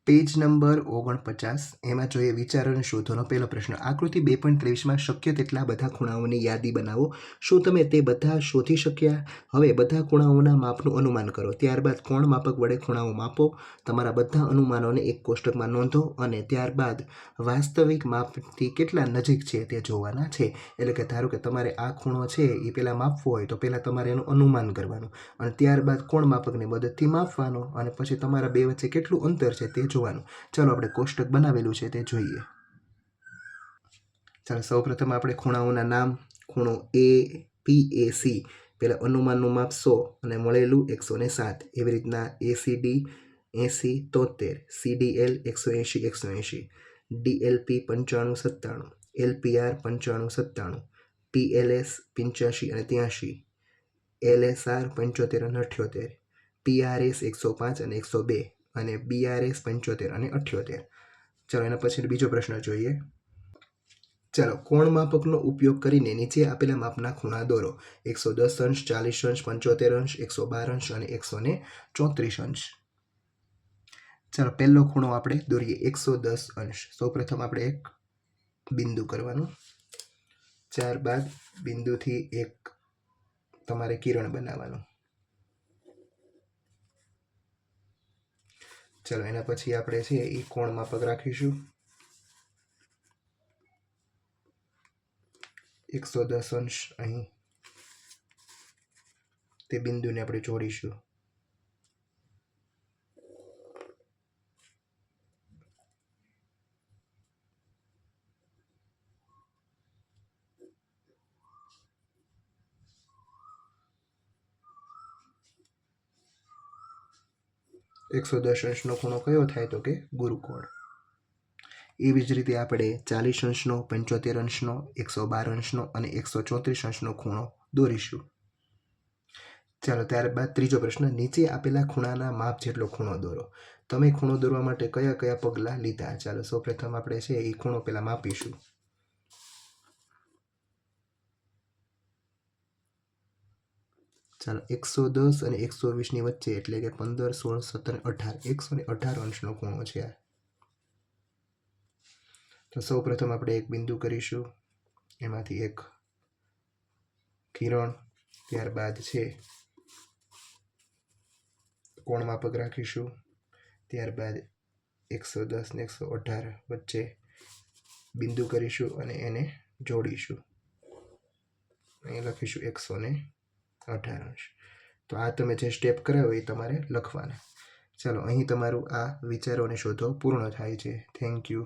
Page number 49 એમાં જોઈએ વિચારો અને શોધોનો પહેલો પ્રશ્ન. આકૃતિ 2.23માં શક્ય તેટલા બધા ખૂણાઓની યાદી બનાવો. શું તમે તે બધા શોધી શક્યા? હવે બધા ખૂણાઓના માપનું અનુમાન કરો. ત્યારબાદ કોણ માપક વડે ખૂણાઓ માપો. તમારા બધા અનુમાનોને એક કોષ્ટકમાં નોંધો અને ત્યારબાદ વાસ્તવિક માપથી કેટલા નજીક છે તે જોવાના છે. એટલે કે ધારો કે તમારે આ ખૂણો છે એ પહેલાં માપવો હોય તો પહેલાં તમારે એનું અનુમાન કરવાનું અને ત્યારબાદ કોણ માપકની મદદથી માપવાનો અને પછી તમારા બે વચ્ચે કેટલું અંતર છે તે જોવાનું. ચાલો આપણે કોષ્ટક બનાવેલું છે તે જોઈએ. ચાલો સૌપ્રથમ આપણે ખૂણાઓના નામ. ખૂણો APAC પહેલાં અનુમાનનું માપ 100 અને મળેલું 107. એવી રીતના ACD 80 73, CDL 180 180, DLP 95 97, LPR 95 97, PLS 85 અને 83, LSR 75 અને 78, PRS 105 અને 102 અને BRS 75 અને 78. ચાલો એના પછી બીજો પ્રશ્ન જોઈએ. ચાલો કોણ માપકનો ઉપયોગ કરીને નીચે આપેલા માપના ખૂણા દોરો. 110 અંશ, 40 અંશ, 75 અંશ, 112 અંશ અને 134 અંશ. ચાલો પહેલો ખૂણો આપણે દોરીએ 110 અંશ. સૌપ્રથમ આપણે એક બિંદુ કરવાનું. ત્યારબાદ બિંદુથી એક તમારે કિરણ બનાવવાનું. ચાલો એના પછી આપણે છે એ કોણ માપક રાખીશું 110 અંશ. અહીં તે બિંદુને આપણે જોડીશું. એકસો 10 અંશનો ખૂણો કયો થાય તો કે ગુરુકોણ. એવી જ રીતે આપણે 40 અંશનો, 75 અંશનો, 112 અંશનો અને 134 અંશનો ખૂણો દોરીશું. ચાલો ત્યારબાદ ત્રીજો પ્રશ્ન. નીચે આપેલા ખૂણાના માપ જેટલો ખૂણો દોરો. તમે ખૂણો દોરવા માટે કયા કયા પગલાં લીધા? ચાલો સૌપ્રથમ આપણે છે એ ખૂણો પહેલાં માપીશું. ચાલો 110 અને 120ની વચ્ચે એટલે કે 15 16 17 18 118 અંશનો ખૂણો છે આ. તો સૌપ્રથમ આપણે એક બિંદુ કરીશું, એમાંથી એક કિરણ, ત્યારબાદ છે કોણ માપક રાખીશું, ત્યારબાદ 110 ને 118 વચ્ચે બિંદુ કરીશું અને એને જોડીશું. અહીં લખીશું 118 અંશ. તો આ તમે જે સ્ટેપ કરાવો એ તમારે લખવાના. ચાલો અહીં તમારું આ વિચારો અને શોધો પૂર્ણ થાય છે. Thank you.